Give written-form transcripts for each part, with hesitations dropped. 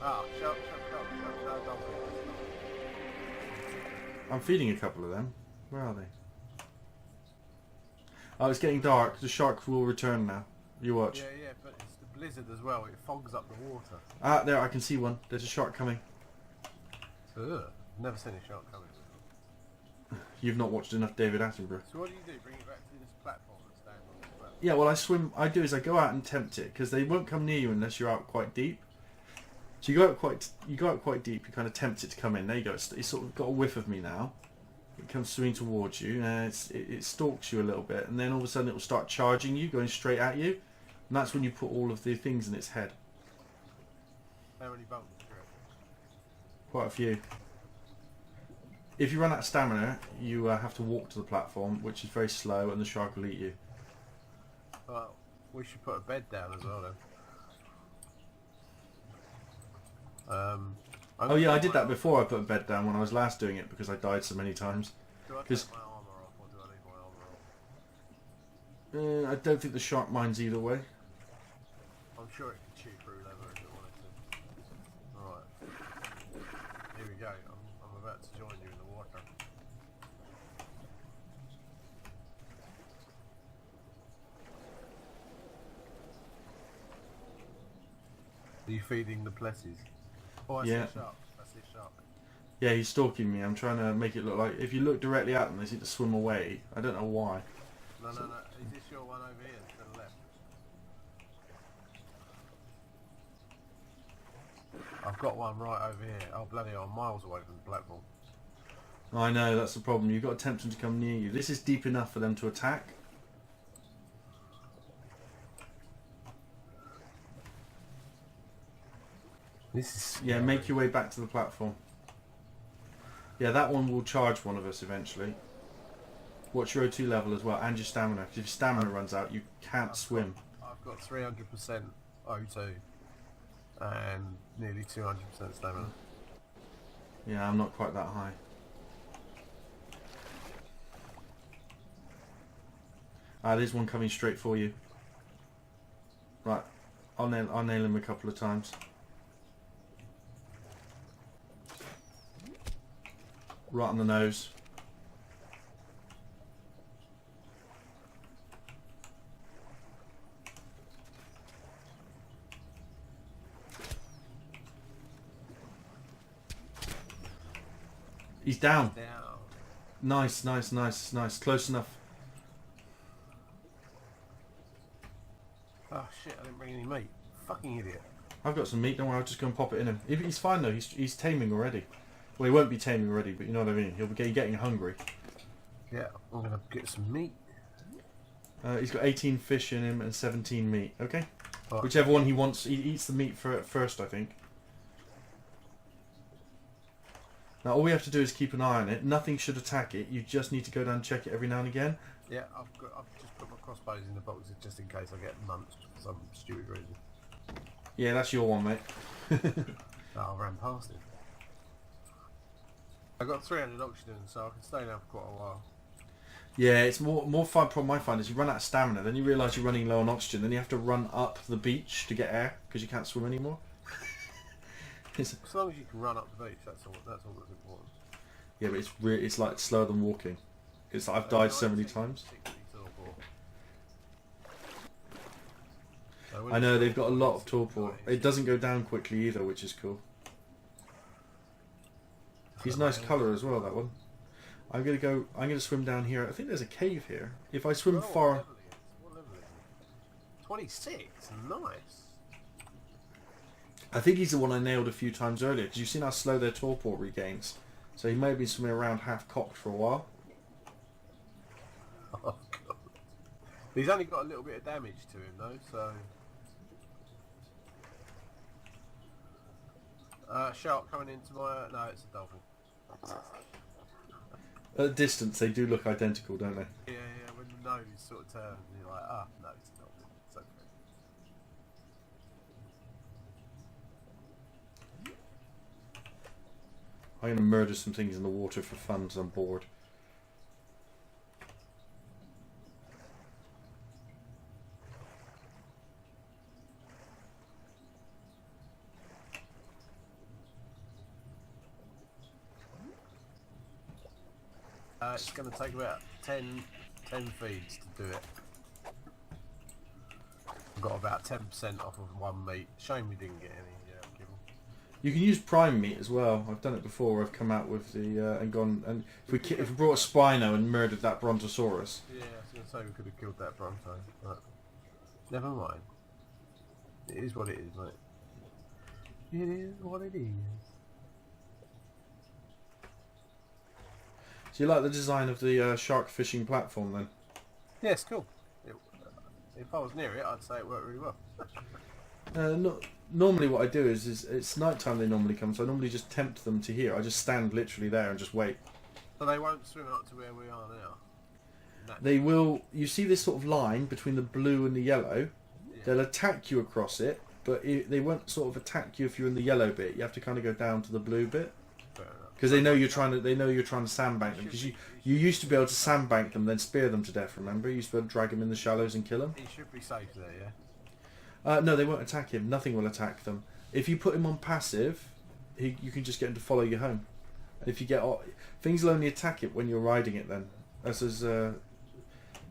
Ah, shark, dolphin. I'm feeding a couple of them. Where are they? Oh, it's getting dark. The shark will return now. You watch. Yeah, yeah, but it's the blizzard as well. It fogs up the water. Ah, there, I can see one. There's a shark coming. Ugh. Never seen a shark coming before. You've not watched enough David Attenborough. So what do? Bring it back to this platform and stand on this platform? Yeah, well, I do is I go out and tempt it, because they won't come near you unless you're out quite deep. So you go out quite deep, you kind of tempt it to come in. There you go. It's sort of got a whiff of me now. It comes swimming towards you, and it stalks you a little bit, and then all of a sudden it will start charging you, going straight at you. And that's when you put all of the things in its head. How many buttons do you reckon? Quite a few. If you run out of stamina, you have to walk to the platform, which is very slow, and the shark will eat you. Well, we should put a bed down as well then. Oh yeah, I did that before I put a bed down when I was last doing it, because I died so many times. Do I take my armour off or do I leave my armour on? I don't think the shark minds either way. I'm sure it can chew through leather if it wanted to. Alright. Here we go. I'm about to join you in the water. Are you feeding the plessies? Oh, I see a shark. I see a shark. Yeah, he's stalking me. I'm trying to make it look like if you look directly at them, they seem to swim away. I don't know why. No. Is this your one over here to the left? I've got one right over here. Oh, bloody hell, I'm miles away from the platform. I know, that's the problem. You've got to tempt them to come near you. This is deep enough for them to attack. This is Yeah, make your way back to the platform. Yeah, that one will charge one of us eventually. Watch your O2 level as well, and your stamina. Because if your stamina runs out, you can't swim. I've got 300% O2 and nearly 200% stamina. Yeah, I'm not quite that high. Ah, there's one coming straight for you. Right, I'll nail him a couple of times. Right on the nose. He's down. Nice. Close enough. Oh shit, I didn't bring any meat. Fucking idiot. I've got some meat, don't worry, I'll just go and pop it in him. He's fine though, he's taming already. Well, he won't be taming already, but you know what I mean. He'll be getting hungry. Yeah, I'm gonna get some meat. He's got 18 fish in him and 17 meat, okay? Right. Whichever one he wants, he eats the meat first, I think. Now all we have to do is keep an eye on it. Nothing should attack it. You just need to go down and check it every now and again. Yeah, I've just put my crossbows in the boxes just in case I get munched for some stupid reason. Yeah, that's your one, mate. Oh, I ran past it. I got 300 oxygen, so I can stay down for quite a while. Yeah, it's more fun. Problem I find is you run out of stamina, then you realise you're running low on oxygen, then you have to run up the beach to get air because you can't swim anymore. As long as you can run up the beach, that's all that's important. Yeah, but it's like slower than walking. It's like I've died so many times. I know they've got a lot of torpor. It doesn't go down quickly either, which is cool. He's a nice colour as well, that one. I'm gonna swim down here. I think there's a cave here. If I swim far. What level is it? 26. Nice. I think he's the one I nailed a few times earlier because you've seen how slow their torpor regains. So he may have been swimming around half cocked for a while. Oh god. He's only got a little bit of damage to him though, so. Shark coming into my. No, it's a dolphin. At a distance, they do look identical, don't they? Yeah, when the nose sort of turns, and you're like, ah, no, it's a dolphin. It's okay. I'm going to murder some things in the water for fun because I'm bored. It's going to take about 10 feeds to do it. I've got about 10% off of one meat. Shame we didn't get any kibble. You can use prime meat as well. I've done it before. I've come out with the and gone and if we brought a Spino and murdered that Brontosaurus. Yeah, I was going to say we could have killed that Bronto, but never mind. It is what it is, mate. It is what it is. So you like the design of the shark fishing platform then? Yeah, it's cool. If I was near it, I'd say it worked really well. Normally what I do is it's night time they normally come, so I normally just tempt them to here. I just stand literally there and just wait. So they won't swim up to where we are now? They will. You see this sort of line between the blue and the yellow? Yeah. They'll attack you across it, but they won't sort of attack you if you're in the yellow bit. You have to kind of go down to the blue bit. Because they know you're trying to sandbank them. Because you used to be able to sandbank them, then spear them to death. Remember, you used to be able to drag them in the shallows and kill them. He should be safe there, yeah. No, they won't attack him. Nothing will attack them. If you put him on passive, you can just get him to follow you home. And if you get things will only attack it when you're riding it. Then that's as. Well,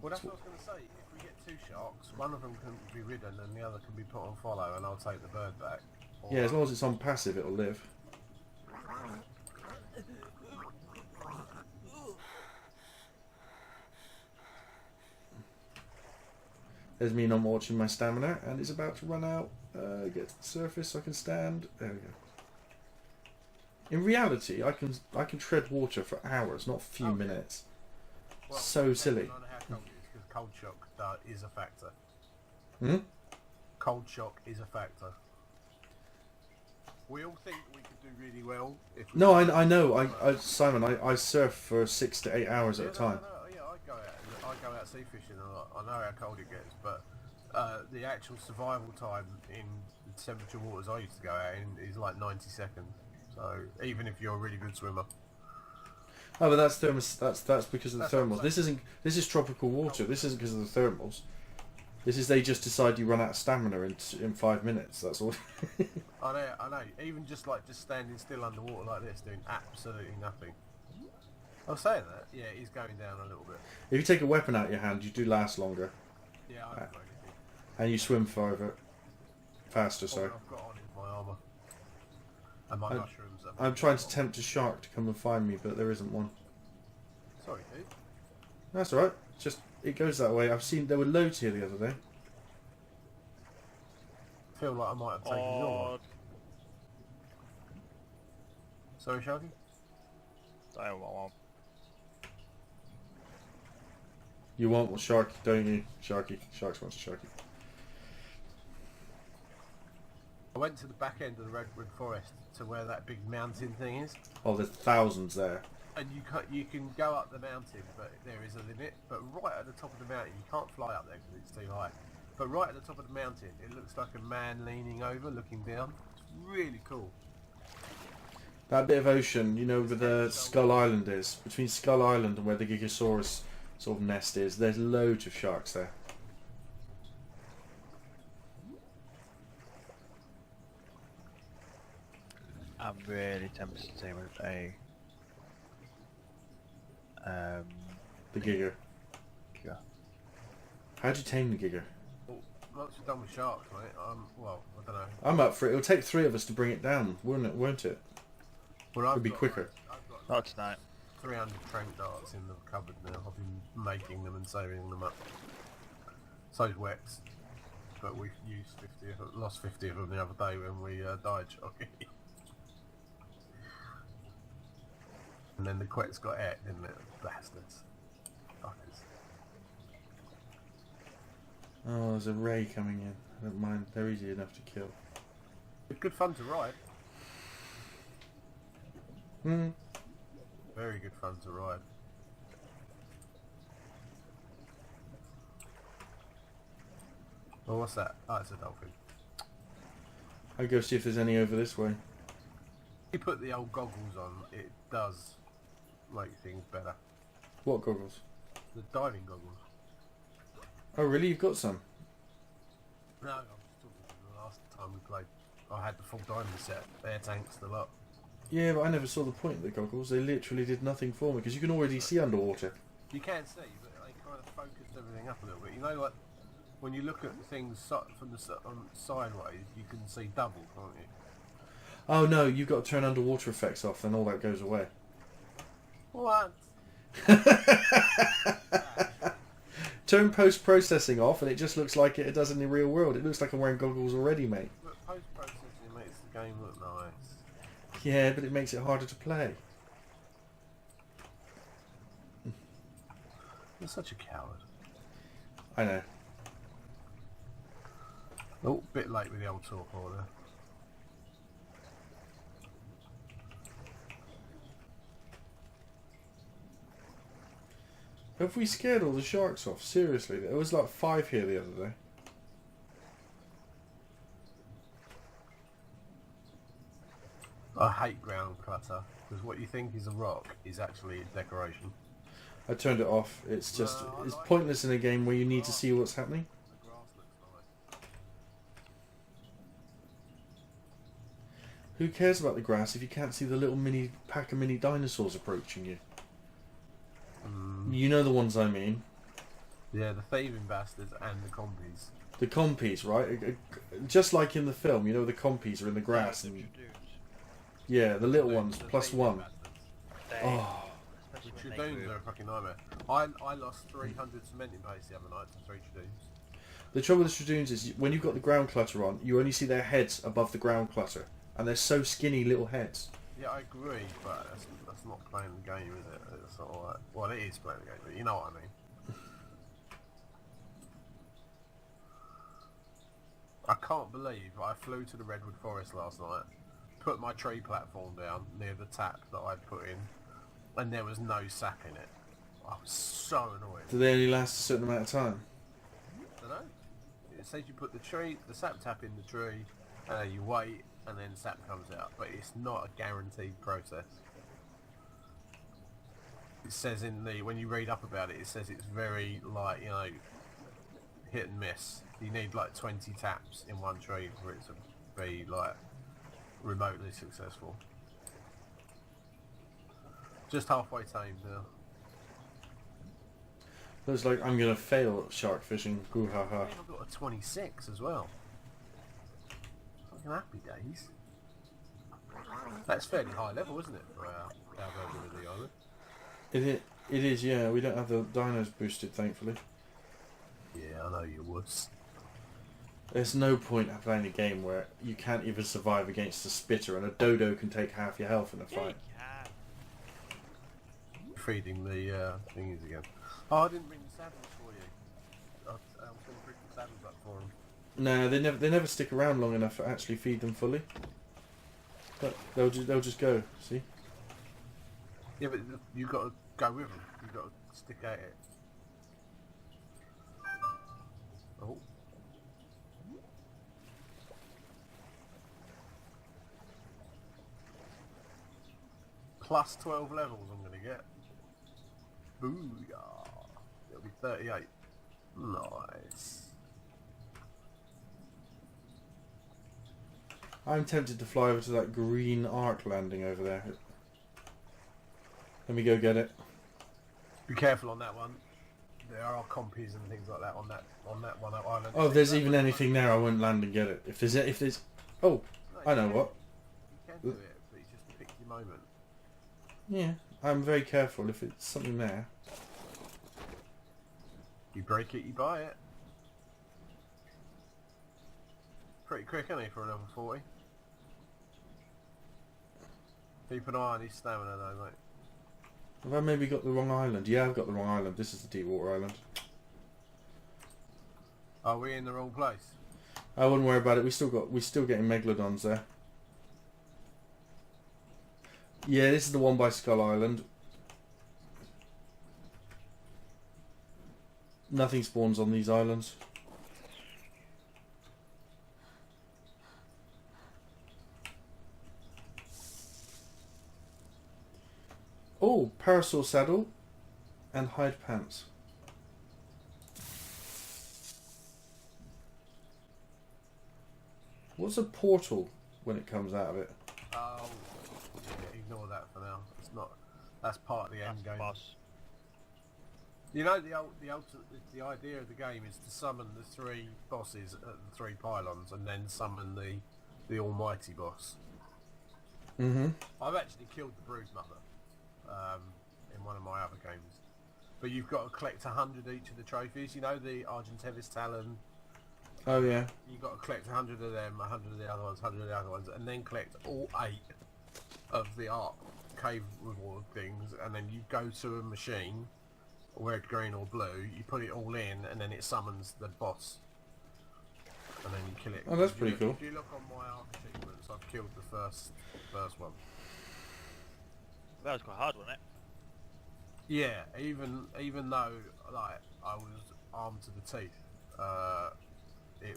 that's what I was going to say. If we get two sharks, one of them can be ridden and the other can be put on follow, and I'll take the bird back. Or Yeah, as long as it's on passive, it'll live. There's me not watching my stamina, and it's about to run out. Get to the surface so I can stand. There we go. In reality, I can tread water for hours, not a few minutes. Well, So silly. on how cold it is, because cold shock is a factor. Hmm? Cold shock is a factor. We all think we could do really well if we No, I know. Simon, I surf for 6 to 8 hours at a time. Yeah, I go out sea fishing and I know how cold it gets, but the actual survival time in the temperature waters I used to go out in is like 90 seconds. So even if you're a really good swimmer. Oh, but that's because of the That's what I'm thermals. This is tropical water. This isn't because of the thermals. This is they just decide you run out of stamina in 5 minutes. That's all. I know. Even just standing still underwater like this, doing absolutely nothing. I was saying that. Yeah, he's going down a little bit. If you take a weapon out of your hand, you do last longer, Yeah, I don't know anything. and you swim faster. All Sorry. I've got on is my armour and my mushrooms. I'm trying to tempt a shark to come and find me, but there isn't one. Sorry, dude. That's all right. Just it goes that way. I've seen there were loads here the other day. I feel like I might have taken your one. Sorry, Sharky? Don't want. You want a shark, don't you? Sharky. Sharks wants a sharky. I went to the back end of the redwood forest to where that big mountain thing is, Oh, there's thousands there. and you can go up the mountain, but there is a limit. But right at the top of the mountain, you can't fly up there because it's too high. But right at the top of the mountain, it looks like a man leaning over, looking down. It's really cool. That bit of ocean, you know, where the Skull Island is, between Skull Island and where the Gigasaurus sort of nest is, there's loads of sharks there. I'm really tempted to say with a The Giga. yeah. How'd you tame the Giga? Once you're done with sharks, mate, well, I don't know. I'm up for it. It'll take 3 of us to bring it down, won't it? Well, It'll be quicker. I've got Not tonight. 300 trank darts in the cupboard now. I've been making them and saving them up. So's Wex, but we've used 50, lost 50 of them the other day when we died shocking. And then the Quet's got ate, didn't it? Bastards. Fuckers. Oh, there's a ray coming in. I don't mind. They're easy enough to kill. It's good fun to ride. Hmm. Very good fun to ride. Oh, what's that? Oh, it's a dolphin. I'll go see if there's any over this way. You put the old goggles on, it does make things better. What goggles? The diving goggles. Oh, really? You've got some? No, I'm just talking from the last time we played. I had the full diving set, air tanks, the lot. Yeah, but I never saw the point of the goggles. They literally did nothing for me because you can already see underwater. You can see, but they kind of focused everything up a little bit. You know, like when you look at things from the sideways, you can see double, can't you? Oh no, you've got to turn underwater effects off, then all that goes away. What? Turn post-processing off, and it just looks like it does in the real world. It looks like I'm wearing goggles already, mate. But post-processing makes the game look nice. Yeah, but it makes it harder to play. You're such a coward. I know. Oh, bit late with the old talk order. Have we scared all the sharks off? Seriously, there was like 5 here the other day. I hate ground clutter because what you think is a rock is actually a decoration. I turned it off. It's just No, I it's like pointless in a game where you need to see what's happening. The grass looks nice. Who cares about the grass if you can't see the little pack of mini dinosaurs approaching you? You know the ones I mean. Yeah, the thieving bastards and the combies. The compies, right? Just like in the film, you know the compies are in the grass. And, yeah, the little ones, plus thieving one. bastards. Oh, The Tradoons are a fucking nightmare. I lost 300 cementing paste the other night to 3 Tradoons. the trouble with the Stradoons is when you've got the ground clutter on, you only see their heads above the ground clutter. And they're so skinny little heads. Yeah, I agree, but that's not playing the game, is it? It's not like, well, it is playing the game, but you know what I mean. I can't believe I flew to the Redwood Forest last night, put my tree platform down near the tap that I'd put in, and there was no sap in it. I was so annoyed. Do they only last a certain amount of time? I don't know. It says you put the sap tap in the tree, you wait, and then sap comes out, but it's not a guaranteed process. It says when you read up about it, it says it's very, like, you know, hit and miss. You need like 20 taps in one tree for it to be, like, remotely successful. Just halfway tamed now. Looks like I'm gonna fail at shark fishing. Goo ha ha. I've got a 26 as well. Fucking happy days. That's fairly high level, isn't it, for our version of the island? It is, yeah. We don't have the dinos boosted, thankfully. Yeah, I know you would. There's no point in playing a game where you can't even survive against a spitter and a dodo can take half your health in a fight. Feeding the thingies again. Oh, I didn't bring the saddles for you. I was going to bring the saddles up for them. No, they never stick around long enough to actually feed them fully. But they'll just go. See? Yeah, but you've got to go with them. You've got to stick at it. Oh. Plus 12 levels I'm going to get. Booyah. It'll be 38. Nice. I'm tempted to fly over to that green arc landing over there. Let me go get it. Be careful on that one. There are compies and things like that on that one island. Oh, if there's even anything there, I won't land and get it. If there's, oh, I know what. You can do it, but it's just pick your moment. Yeah, I'm very careful. If it's something there, You break it, you buy it. Pretty quick, isn't he, for a level 40? Keep an eye on his stamina though, mate. have I maybe got the wrong island? Yeah, I've got the wrong island. This is the deep water island. Are we in the wrong place? I wouldn't worry about it. We're still getting megalodons there. Yeah, this is the one by Skull Island. Nothing spawns on these islands. Oh, parasol saddle and hide pants. What's a portal when it comes out of it? Oh, Yeah, ignore that for now. It's not. That's part of the That's end the game. boss. You know, the idea of the game is to summon the 3 bosses at the 3 pylons, and then summon the almighty boss. Mm-hmm. I've actually killed the Broodmother in one of my other games, but you've got to collect 100 each of the trophies. You know, the Argentavis Talon. Oh yeah. You've got to collect 100 of them, 100 of the other ones, 100 of the other ones, and then collect all 8 of the art cave reward things, and then you go to a machine, red, green or blue, you put it all in, and then it summons the boss. And then you kill it. Oh, that's If pretty you cool. If you look on my arc achievements, I've killed the first one. That was quite hard, wasn't it? Yeah, even though like I was armed to the teeth, it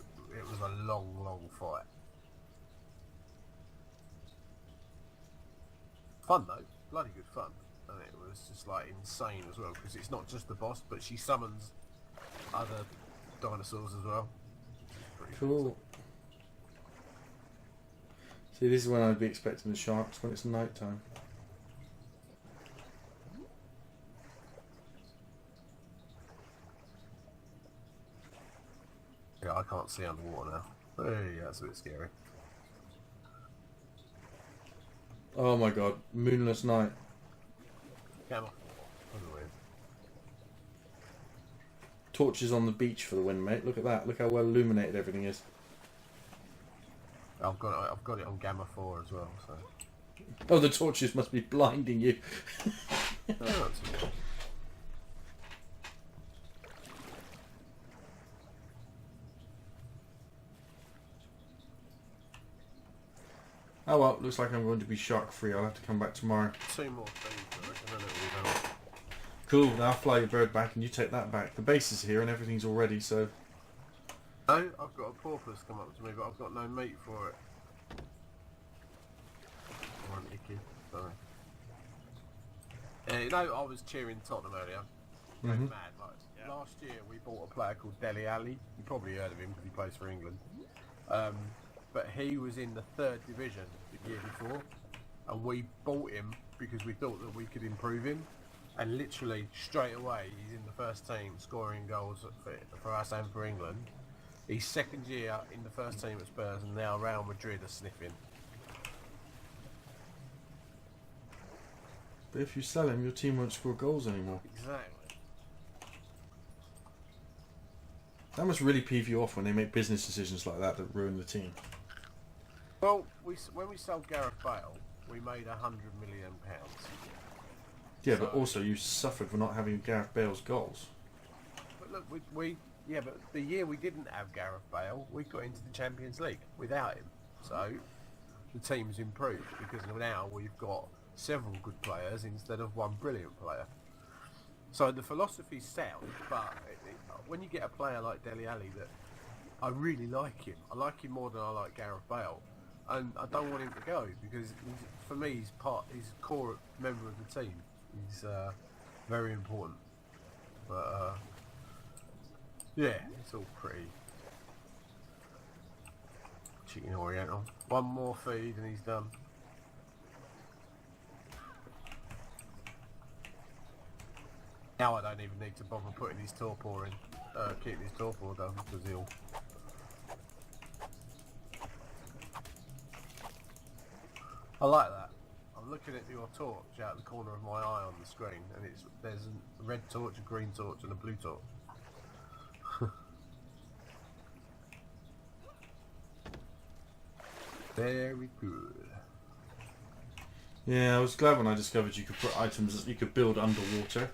was a long fight. Fun though, bloody good fun, and it was just like insane as well because it's not just the boss, but she summons other dinosaurs as well. Which is pretty Cool. See, this is when I'd be expecting the sharks, when it's night time. Yeah, I can't see underwater now. Hey, that's a bit scary. Oh my god, moonless night. Come on. That's weird. Torches on the beach for the win, mate. Look at that. Look how well illuminated everything is. I've got it on Gamma 4 as well, so. Oh, the torches must be blinding you. Oh, that's okay. Oh well, looks like I'm going to be shark free. I'll have to come back tomorrow. 2 more things, I reckon, and it'll be done. Cool, now I'll fly your bird back and you take that back. The base is here and everything's all ready, so... No, I've got a porpoise come up to me, but I've got no meat for it. Or an icky, sorry. You know, I was cheering Tottenham earlier. Went Mhm. mad. Like, Yeah. last year we bought a player called Dele Alli. You probably heard of him because he plays for England. But he was in the 3rd division the year before, and we bought him because we thought that we could improve him. And literally straight away, he's in the first team, scoring goals for us and for England. He's 2nd year in the first team at Spurs, and now Real Madrid are sniffing. But if you sell him, your team won't score goals anymore. Exactly. That must really peeve you off when they make business decisions like that ruin the team. Well, when we sold Gareth Bale, we made £100 million. Yeah, but So- also you suffered for not having Gareth Bale's goals. But look, but the year we didn't have Gareth Bale, we got into the Champions League without him. So the team's improved because now we've got several good players instead of one brilliant player. So the philosophy's sound, but when you get a player like Dele Alli that I really like him, I like him more than I like Gareth Bale, and I don't want him to go because for me he's a core member of the team. He's very important. But yeah, it's all pretty chicken oriental. One more feed and he's done. Now I don't even need to bother putting his torpor in, keeping his torpor done because he'll. I like that. I'm looking at your torch out the corner of my eye on the screen, and there's a red torch, a green torch, and a blue torch. Very good. Yeah, I was glad when I discovered you could put items that you could build underwater.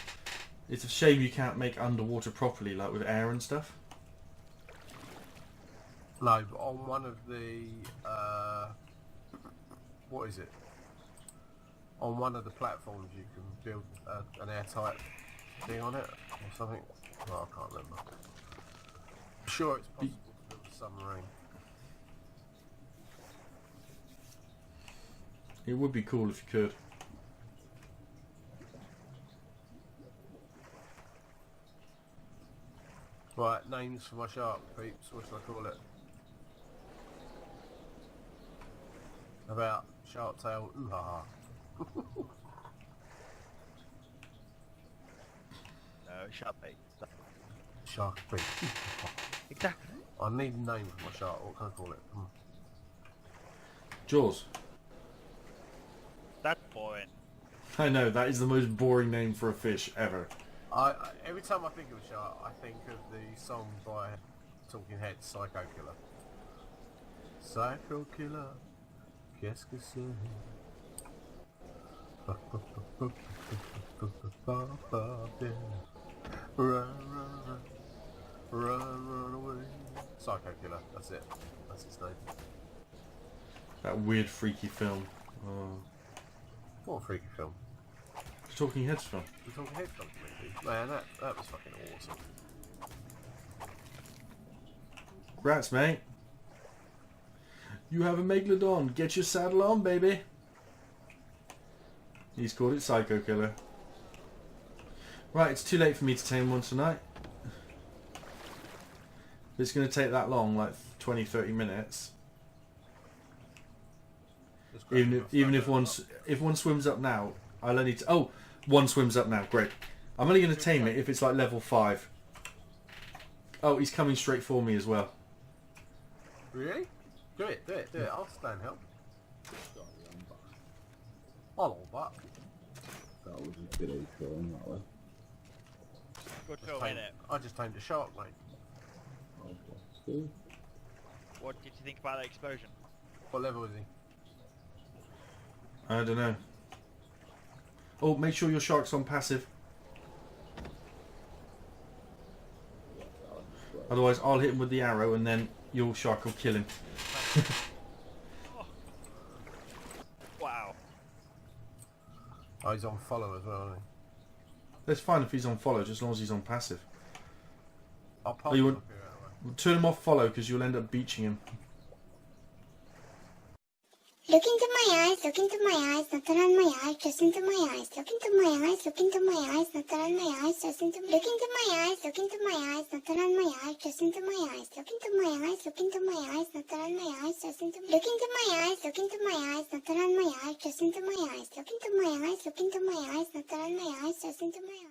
It's a shame you can't make underwater properly, like with air and stuff. No, but on one of the what is it? On one of the platforms, you can build an airtight thing on it or something. Well, I can't remember. I'm sure it's possible to build a submarine. It would be cool if you could. Right, names for my shark, peeps. What should I call it? About Shark tail, ooh ha ha. No, shark bait. Shark bait. Exactly. I need a name for my shark. What can I call it? Jaws. That's boring. I know, that is the most boring name for a fish ever. Every time I think of a shark, I think of the song by Talking Heads, Psycho Killer. Psycho Killer, qu'est-ce que c'est? Run away. Psycho Killer, that's it. That's his name. That weird, freaky film. Oh. What a freaky film. The Talking Heads film. The Talking Heads film, man, that was fucking awesome. Congrats, mate. You have a Megalodon. Get your saddle on, baby. He's called it Psycho Killer. Right, it's too late for me to tame one tonight. It's going to take that long, like 20-30 minutes. Even if one swims up now, I'll only one swims up now. Great. I'm only going to tame it if it's like level 5. Oh, he's coming straight for me as well. Really? Do it. I'll stand help. Hello, Buck. That was a bit of film that way. Good film, innit? I just tamed a shark, mate. Okay. What did you think about that explosion? What level is he? I don't know. Oh, make sure your shark's on passive. Otherwise, I'll hit him with the arrow and then your shark will kill him. Oh. Wow. Oh, he's on follow as well, isn't he? That's fine if he's on follow, just as long as he's on passive. I'll pop Oh, you him want- up here anyway. Turn him off follow because you'll end up beaching him. Look into my eyes, look into my eyes, not around my eyes, just into my eyes. Look into my eyes, look into my eyes, not around my eyes, just into look into my eyes, look into my eyes, not around my eyes, just into my eyes. Look into my eyes, look into my eyes, not around my eyes, just into look into my eyes, look into my eyes, not around my eyes, just into my eyes. Look into my eyes, look into my eyes, not around my eyes, just into my eyes.